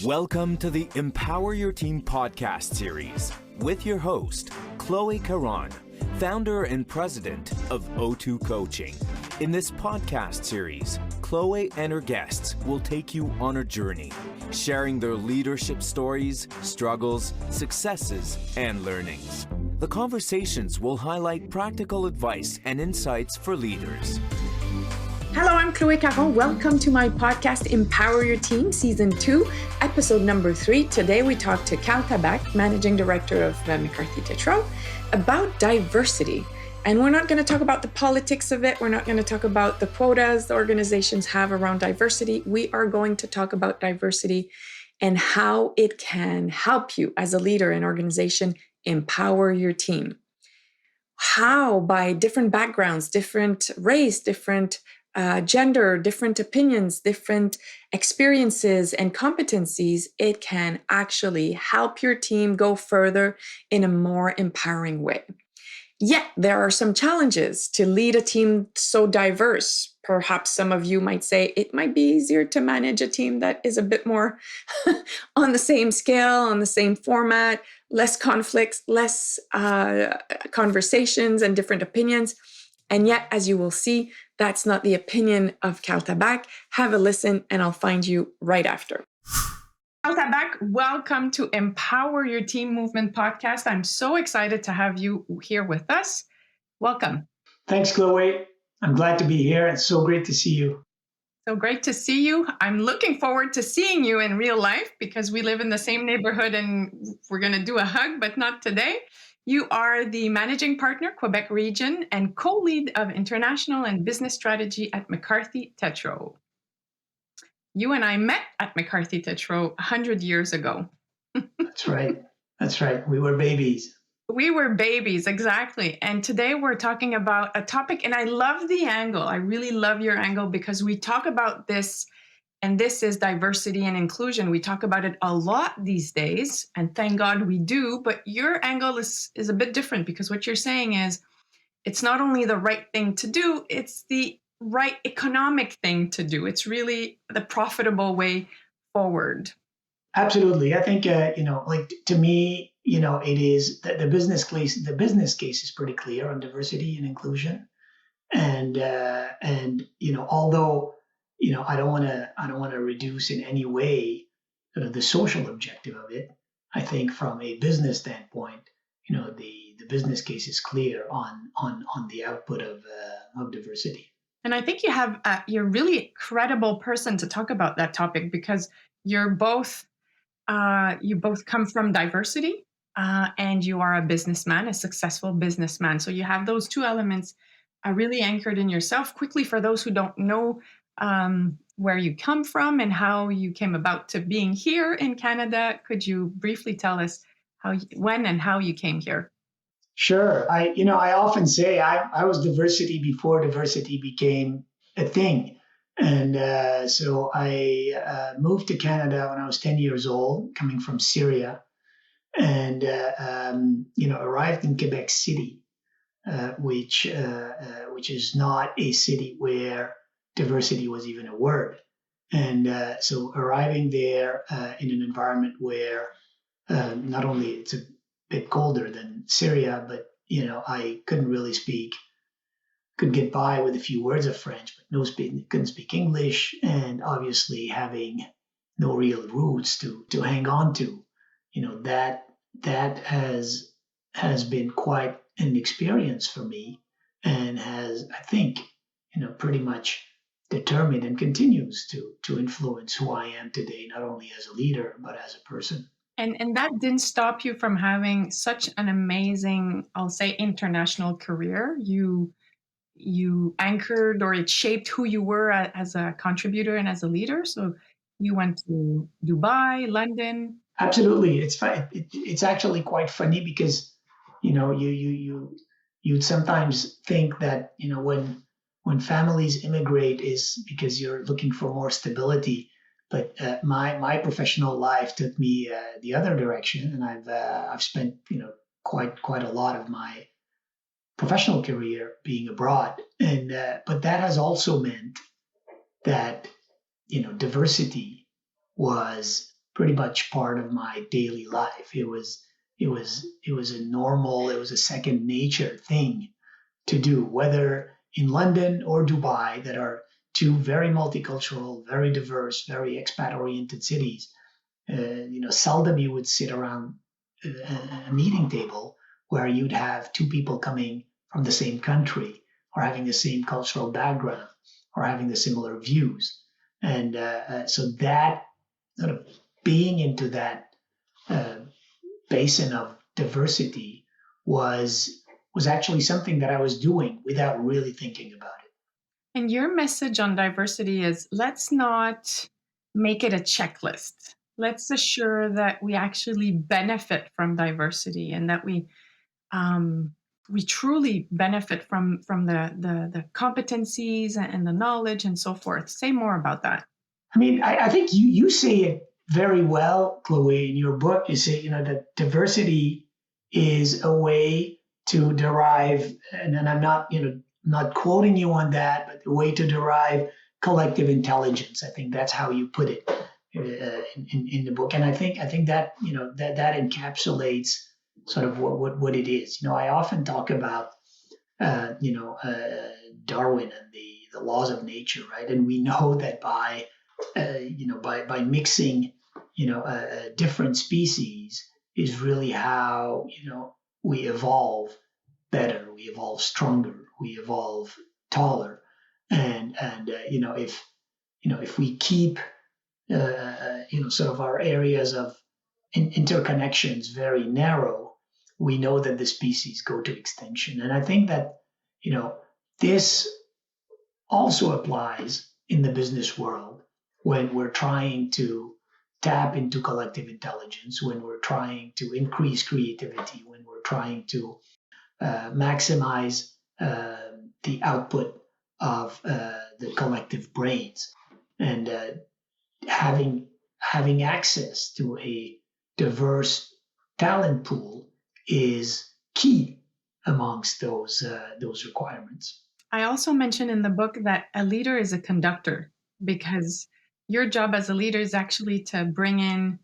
Welcome to the Empower Your Team podcast series with your host, Chloe Karl, founder and president of O2 Coaching. In this podcast series, Chloe and her guests will take you on a journey, sharing their leadership stories, struggles, successes, and learnings. The conversations will highlight practical advice and insights for leaders. Hello, I'm Chloe Karl. Welcome to my podcast, Empower Your Team, Season 2, Episode number 3. Today we talk to Karl, Managing Director of McCarthy Tétrault, about diversity. And we're not going to talk about the politics of it. We're not going to talk about the quotas the organizations have around diversity. We are going to talk about diversity and how it can help you as a leader in an organization empower your team. How, by different backgrounds, different race, different gender, different opinions, different experiences and competencies, it can actually help your team go further in a more empowering way. Yet there are some challenges to lead a team so diverse. Perhaps some of you might say it might be easier to manage a team that is a bit more on the same scale, on the same format, less conflicts, less conversations and different opinions. And yet, as you will see, that's not the opinion of Karl. Have a listen, and I'll find you right after. Karl, welcome to Empower Your Team Movement podcast. I'm so excited to have you here with us. Welcome. Thanks, Chloe. I'm glad to be here. It's so great to see you. So great to see you. I'm looking forward to seeing you in real life because we live in the same neighborhood and we're going to do a hug, but not today. You are the managing partner, Quebec region, and co-lead of international and business strategy at McCarthy Tétrault. You and I met at McCarthy Tétrault 100 years ago. That's right. That's right. We were babies. We were babies, exactly. And today we're talking about a topic, and I love the angle. I really love your angle because we talk about this, and this is diversity and inclusion. We talk about it a lot these days, and thank God we do, but your angle is a bit different because what you're saying is it's not only the right thing to do, it's the right economic thing to do. It's really the profitable way forward. Absolutely. I think, to me, it is the business case. The business case is pretty clear on diversity and inclusion. And although, I don't want to reduce in any way the social objective of it. I think from a business standpoint, the business case is clear on the output of diversity. And I think you're really a credible person to talk about that topic because you both come from diversity and you are a businessman, a successful businessman. So you have those two elements really anchored in yourself. Quickly, for those who don't know where you come from and how you came about to being here in Canada, could you briefly tell us when and how you came here? Sure. I often say I was diversity before diversity became a thing. And so I moved to Canada when I was 10 years old, coming from Syria, and arrived in Quebec City, which is not a city where diversity was even a word. And so arriving there in an environment where not only it's a bit colder than Syria, but I couldn't really could get by with a few words of French, but couldn't speak English, and obviously having no real roots to hang on to, that has been quite an experience for me, and has, I think, pretty much determined and continues to influence who I am today, not only as a leader but as a person. And that didn't stop you from having such an amazing, I'll say, international career. You anchored, or it shaped who you were as a contributor and as a leader. So you went to Dubai, London. Absolutely. It's actually quite funny because, you'd sometimes think that, when families immigrate is because you're looking for more stability. But my professional life took me the other direction, and I've spent quite a lot of my professional career being abroad, and but that has also meant that diversity was pretty much part of my daily life. It was a second nature thing to do, whether in London or Dubai, that are two very multicultural, very diverse, very expat-oriented cities. Seldom you would sit around a meeting table where you'd have two people coming from the same country or having the same cultural background or having the similar views. And so that sort of being into that basin of diversity was actually something that I was doing without really thinking about it. And your message on diversity is, let's not make it a checklist. Let's assure that we actually benefit from diversity and that we truly benefit from the competencies and the knowledge and so forth. Say more about that. I mean, I think you say it very well, Chloe, in your book. You say, that diversity is a way to derive, and I'm not quoting you on that, but the way to derive collective intelligence. I think that's how you put it in the book. And I think that, that encapsulates sort of what it is. I often talk about, Darwin and the laws of nature, right? And we know that by mixing, different species is really how, we evolve better, we evolve stronger, we evolve taller. And if we keep, sort of our areas of interconnections very narrow, we know that the species go to extinction. And I think that, this also applies in the business world when we're trying to tap into collective intelligence, when we're trying to increase creativity, when we're trying to maximize the output of the collective brains. And having access to a diverse talent pool is key amongst those requirements. I also mentioned in the book that a leader is a conductor, because your job as a leader is actually to bring in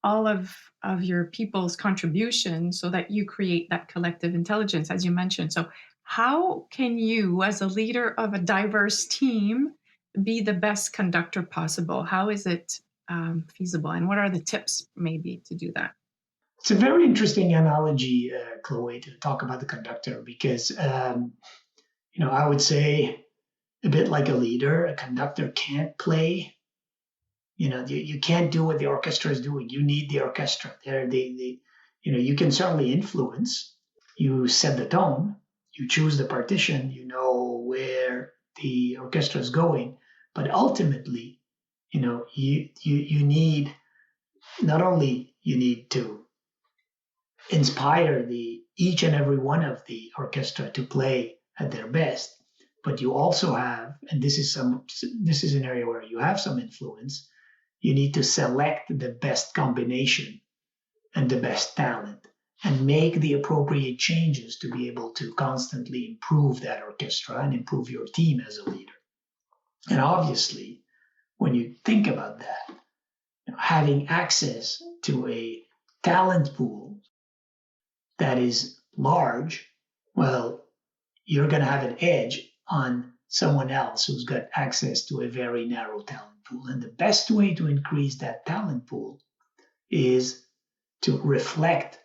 all of your people's contribution so that you create that collective intelligence, as you mentioned. So how can you, as a leader of a diverse team, be the best conductor possible? How is it feasible? And what are the tips maybe to do that? It's a very interesting analogy, Chloe, to talk about the conductor, because, I would say a bit like a leader, a conductor can't play. You can't do what the orchestra is doing. You need the orchestra. You can certainly influence. You set the tone. You choose the partition. You know where the orchestra is going. But ultimately, you need, not only you need to inspire each and every one of the orchestra to play at their best, but you also have, and this is an area where you have some influence, you need to select the best combination and the best talent and make the appropriate changes to be able to constantly improve that orchestra and improve your team as a leader. And obviously, when you think about that, having access to a talent pool that is large, well, you're going to have an edge on someone else who's got access to a very narrow talent pool. And the best way to increase that talent pool is to reflect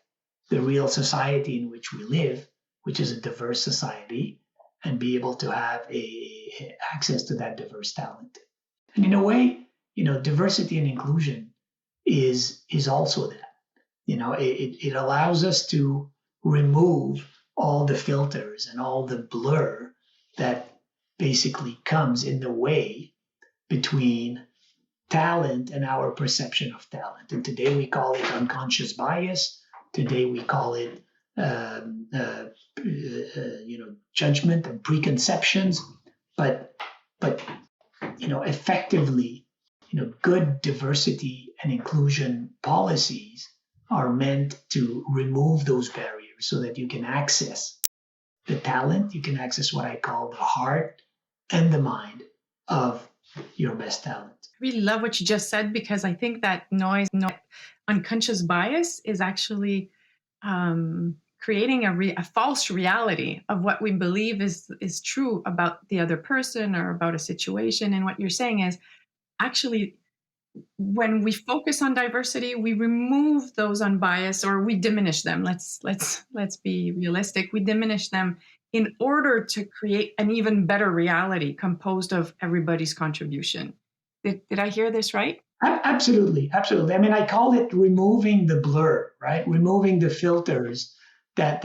the real society in which we live, which is a diverse society, and be able to have access to that diverse talent. And in a way, diversity and inclusion is also that. It allows us to remove all the filters and all the blur that basically comes in the way between talent and our perception of talent. And today we call it unconscious bias. Today we call it judgment and preconceptions. But effectively, good diversity and inclusion policies are meant to remove those barriers so that you can access the talent, you can access what I call the heart and the mind of your best talent. I really love what you just said, because I think that unconscious bias is actually creating a false reality of what we believe is true about the other person or about a situation. And what you're saying is actually, when we focus on diversity, we remove those unbiased, or we diminish them. Let's be realistic. We diminish them in order to create an even better reality composed of everybody's contribution. Did I hear this right? Absolutely, absolutely. I mean, I call it removing the blur, right? Removing the filters that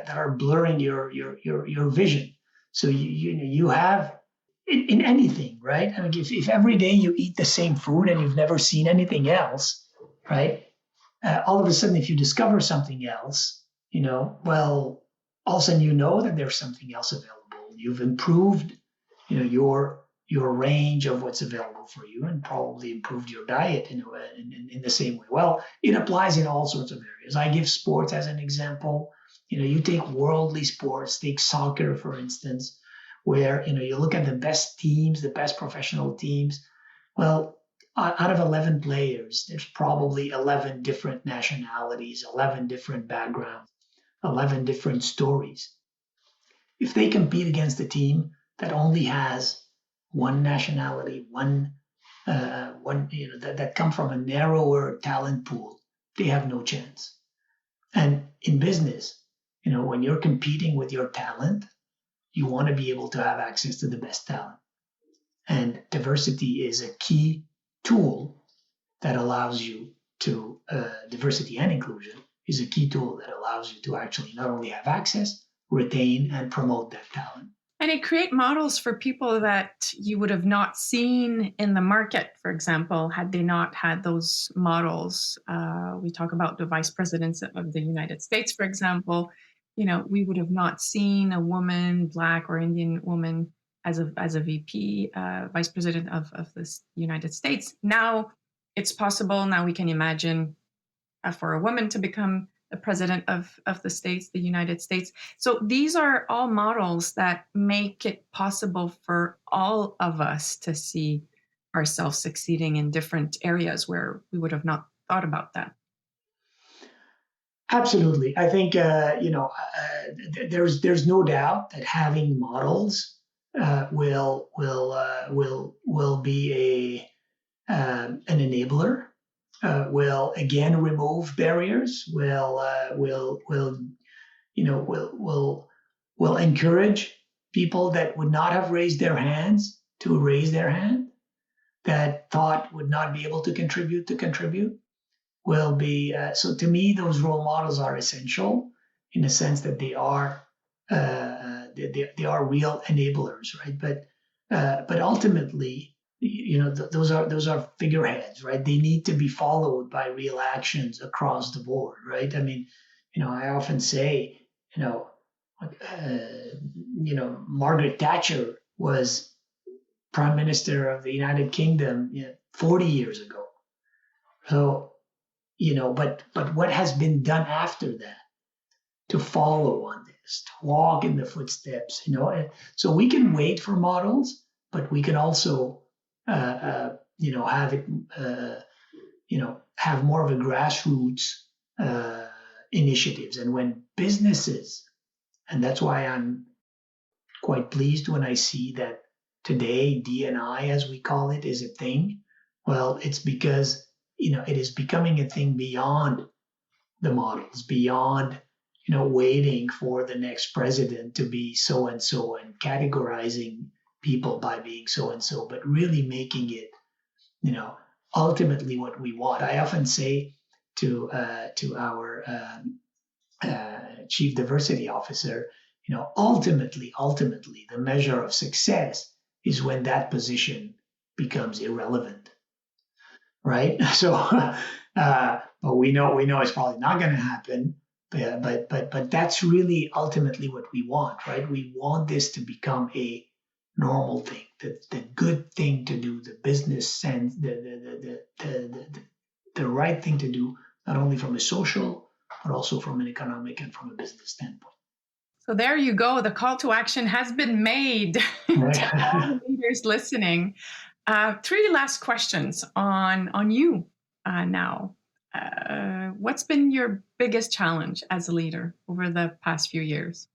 are blurring your vision. So you have in anything, right? I mean, if every day you eat the same food and you've never seen anything else, right? All of a sudden, if you discover something else, well, all of a sudden you know that there's something else available. You've improved, your range of what's available for you, and probably improved your diet in the same way. Well, it applies in all sorts of areas. I give sports as an example. You take worldly sports, take soccer, for instance, where, you look at the best teams, the best professional teams. Well, out of 11 players, there's probably 11 different nationalities, 11 different backgrounds, 11 different stories. If they compete against a team that only has one nationality, one that come from a narrower talent pool, they have no chance. And in business, when you're competing with your talent, you want to be able to have access to the best talent. And diversity is a key tool that allows you to, diversity and inclusion is a key tool that allows you to actually not only have access, retain, and promote that talent. And it create models for people that you would have not seen in the market, for example, had they not had those models. We talk about the vice presidents of the United States, for example. We would have not seen a woman, Black or Indian woman, as a VP, vice president of the United States. Now it's possible. Now we can imagine for a woman to become the president of the States, the United States. So these are all models that make it possible for all of us to see ourselves succeeding in different areas where we would have not thought about that. Absolutely. I think, there's no doubt that having models will be an enabler. Will again remove barriers. Will encourage people that would not have raised their hands to raise their hand, that thought would not be able to contribute. Will be so. To me, those role models are essential in the sense that they are real enablers, right? But ultimately, those are figureheads, right? They need to be followed by real actions across the board, right? I mean, I often say, Margaret Thatcher was Prime Minister of the United Kingdom 40 years ago. So, but what has been done after that to follow on this, to walk in the footsteps, so we can wait for models, but we can also have it, have more of a grassroots initiatives. And when businesses, and that's why I'm quite pleased when I see that today D&I, as we call it, is a thing. Well, it's because it is becoming a thing beyond the models, beyond waiting for the next president to be so and so and categorizing people by being so and so, but really making it, ultimately what we want. I often say to our chief diversity officer, ultimately, the measure of success is when that position becomes irrelevant, right? So, but we know it's probably not going to happen. But that's really ultimately what we want, right? We want this to become a normal thing, the good thing to do, the business sense, the right thing to do, not only from a social, but also from an economic and from a business standpoint. So there you go. The call to action has been made to all the leaders listening. Three last questions on you now. What's been your biggest challenge as a leader over the past few years?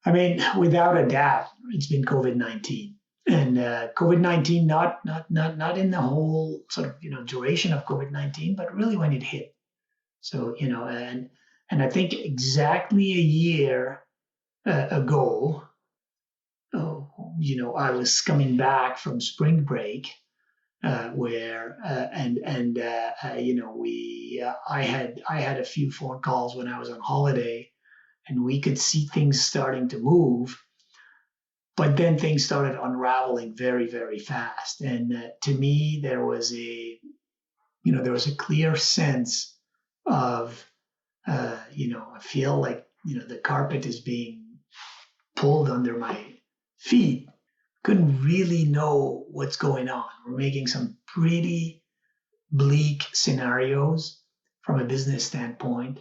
I mean, without a doubt, it's been COVID-19, and COVID-19 not in the whole sort of duration of COVID-19, but really when it hit. So and I think exactly a year ago, I was coming back from spring break, where I had a few phone calls when I was on holiday, and we could see things starting to move, but then things started unraveling very, very fast. And to me, there was a clear sense of I feel like the carpet is being pulled under my feet. Couldn't really know what's going on. We're making some pretty bleak scenarios from a business standpoint.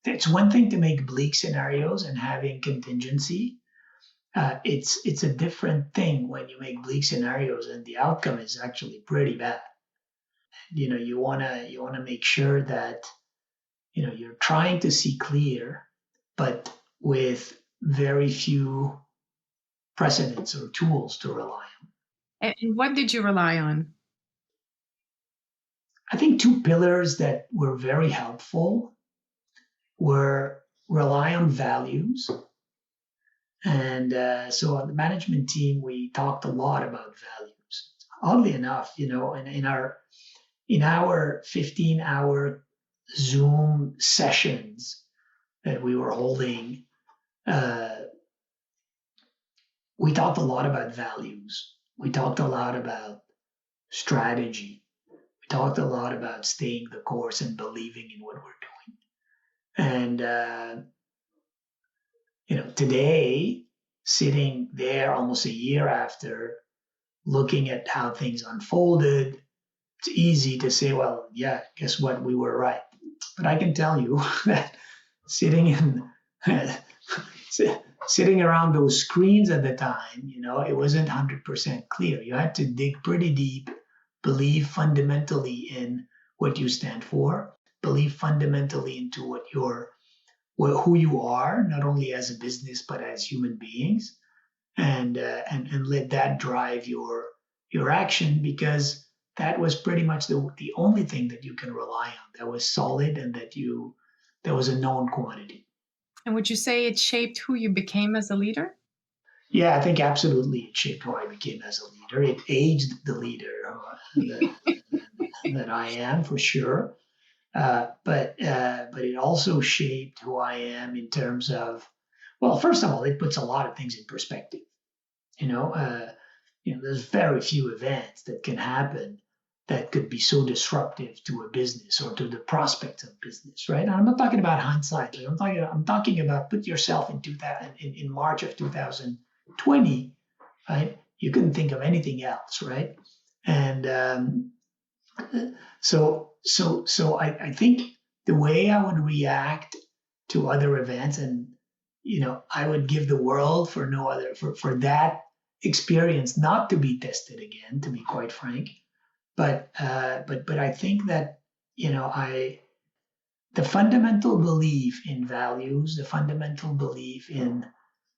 It's one thing to make bleak scenarios and having contingency. It's a different thing when you make bleak scenarios and the outcome is actually pretty bad. You wanna make sure that you're trying to see clear, but with very few precedents or tools to rely on. And what did you rely on? I think two pillars that were very helpful were rely on values. And so on the management team, we talked a lot about values. Oddly enough, in our 15-hour Zoom sessions that we were holding, we talked a lot about values. We talked a lot about strategy. We talked a lot about staying the course and believing in what we're doing. And today, sitting there almost a year after, looking at how things unfolded, it's easy to say, well, yeah, guess what? We were right. But I can tell you that sitting around those screens at the time, it wasn't 100% clear. You had to dig pretty deep, believe fundamentally in what you stand for, believe fundamentally into who you are, not only as a business but as human beings, and let that drive your action, because that was pretty much the only thing that you can rely on that was solid and that was a known quantity. And would you say it shaped who you became as a leader? Yeah, I think absolutely it shaped who I became as a leader. It aged the leader that I am, for sure. But it also shaped who I am in terms of, well, first of all, it puts a lot of things in perspective. There's very few events that can happen that could be so disruptive to a business or to the prospects of business, right? And I'm not talking about hindsight. I'm talking about put yourself in March of 2020, right? You couldn't think of anything else, right? And so I think the way I would react to other events, and I would give the world for that experience not to be tested again, to be quite frank. But I think that the fundamental belief in values, the fundamental belief in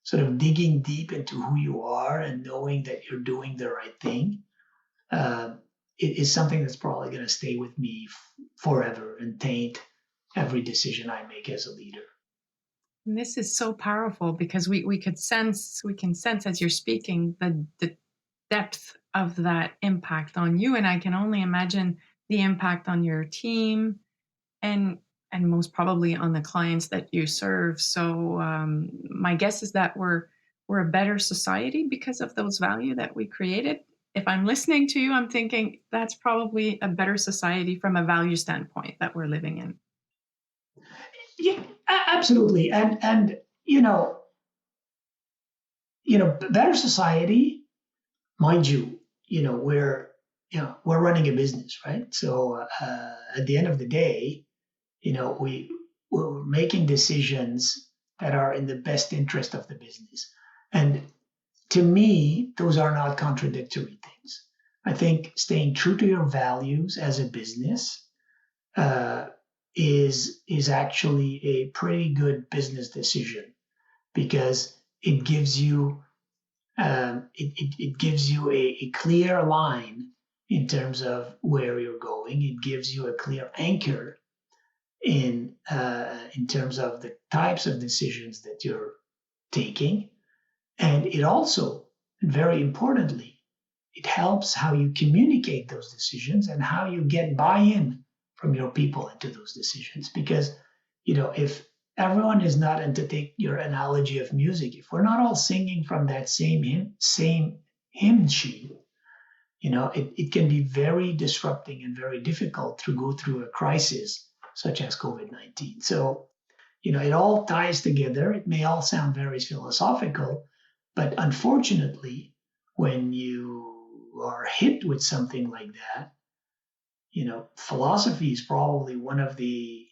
sort of digging deep into who you are and knowing that you're doing the right thing, it is something that's probably going to stay with me forever and taint every decision I make as a leader. And this is so powerful because we can sense as you're speaking the depth of that impact on you, and I can only imagine the impact on your team and most probably on the clients that you serve. So my guess is that we're a better society because of those values that we created. If I'm listening to you, I'm thinking that's probably a better society from a value standpoint that we're living in. Yeah, absolutely. And better society, mind you, we're running a business, right? So at the end of the day, we're making decisions that are in the best interest of the business. And to me, those are not contradictory things. I think staying true to your values as a business is actually a pretty good business decision, because it gives you it gives you a clear line in terms of where you're going. It gives you a clear anchor in terms of the types of decisions that you're taking. And it also, very importantly, it helps how you communicate those decisions and how you get buy-in from your people into those decisions. Because, if everyone is not, and to take your analogy of music, if we're not all singing from that same hymn sheet, it can be very disrupting and very difficult to go through a crisis such as COVID-19. So, it all ties together. It may all sound very philosophical, but unfortunately, when you are hit with something like that, philosophy is probably one of the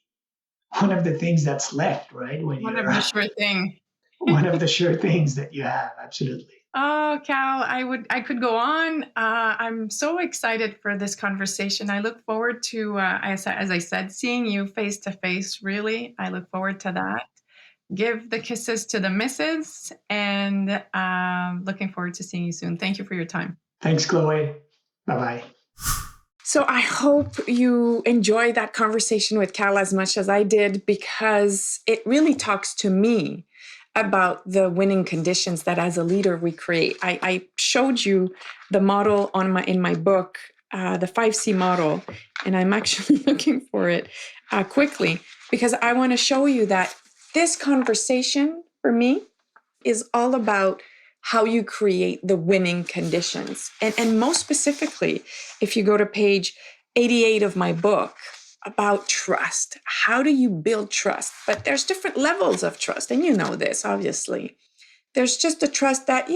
things that's left, right? When One of the sure thing. One of the sure things that you have, absolutely. Oh, Cal, I could go on. I'm so excited for this conversation. I look forward to, as I said, seeing you face to face. Really, I look forward to that. Give the kisses to the missus, and looking forward to seeing you soon. Thank you for your time. Thanks, Chloe. Bye-bye. So I hope you enjoyed that conversation with Karl as much as I did, because it really talks to me about the winning conditions that as a leader we create. I showed you the model in my book, the 5C model, and I'm actually looking for it quickly, because I want to show you that this conversation for me is all about how you create the winning conditions. And most specifically, if you go to page 88 of my book, about trust. How do you build trust? But there's different levels of trust, and you know this, obviously. There's just a trust that,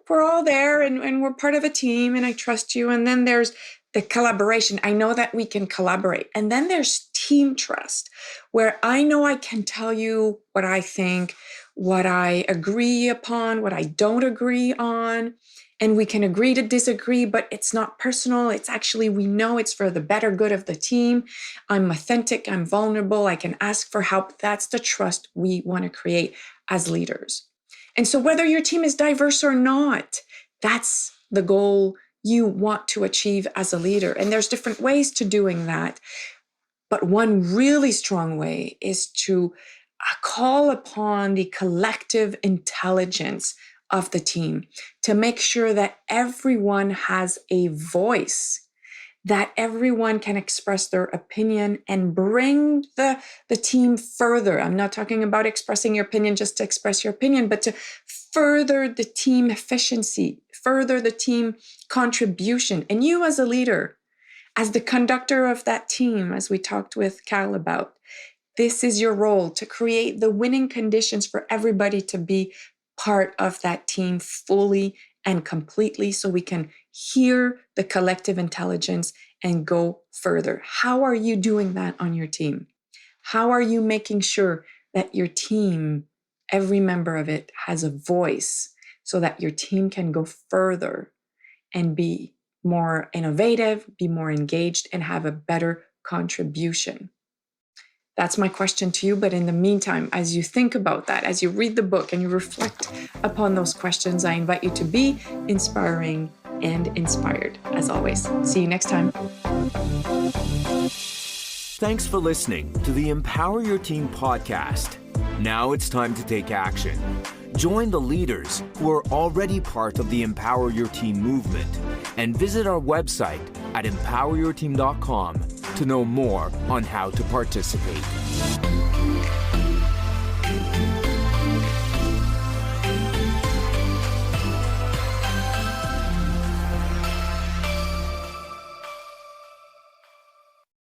we're all there and we're part of a team and I trust you. And then there's the collaboration. I know that we can collaborate. And then there's team trust, where I know I can tell you what I think, what I agree upon, what I don't agree on. And we can agree to disagree, but it's not personal. It's actually, we know it's for the better good of the team. I'm authentic, I'm vulnerable, I can ask for help. That's the trust we want to create as leaders. And so whether your team is diverse or not, that's the goal you want to achieve as a leader. And there's different ways to doing that. But one really strong way is to call upon the collective intelligence of the team, to make sure that everyone has a voice, that everyone can express their opinion and bring the team further. I'm not talking about expressing your opinion just to express your opinion, but to further the team efficiency, further the team contribution. And you as a leader, as the conductor of that team, as we talked with Karl about, this is your role, to create the winning conditions for everybody to be part of that team fully and completely, so we can hear the collective intelligence and go further. How are you doing that on your team? How are you making sure that your team, every member of it, has a voice so that your team can go further and be more innovative, be more engaged, and have a better contribution? That's my question to you. But in the meantime, as you think about that, as you read the book and you reflect upon those questions, I invite you to be inspiring and inspired, as always. See you next time. Thanks for listening to the Empower Your Team podcast. Now it's time to take action. Join the leaders who are already part of the Empower Your Team movement and visit our website at empoweryourteam.com to know more on how to participate.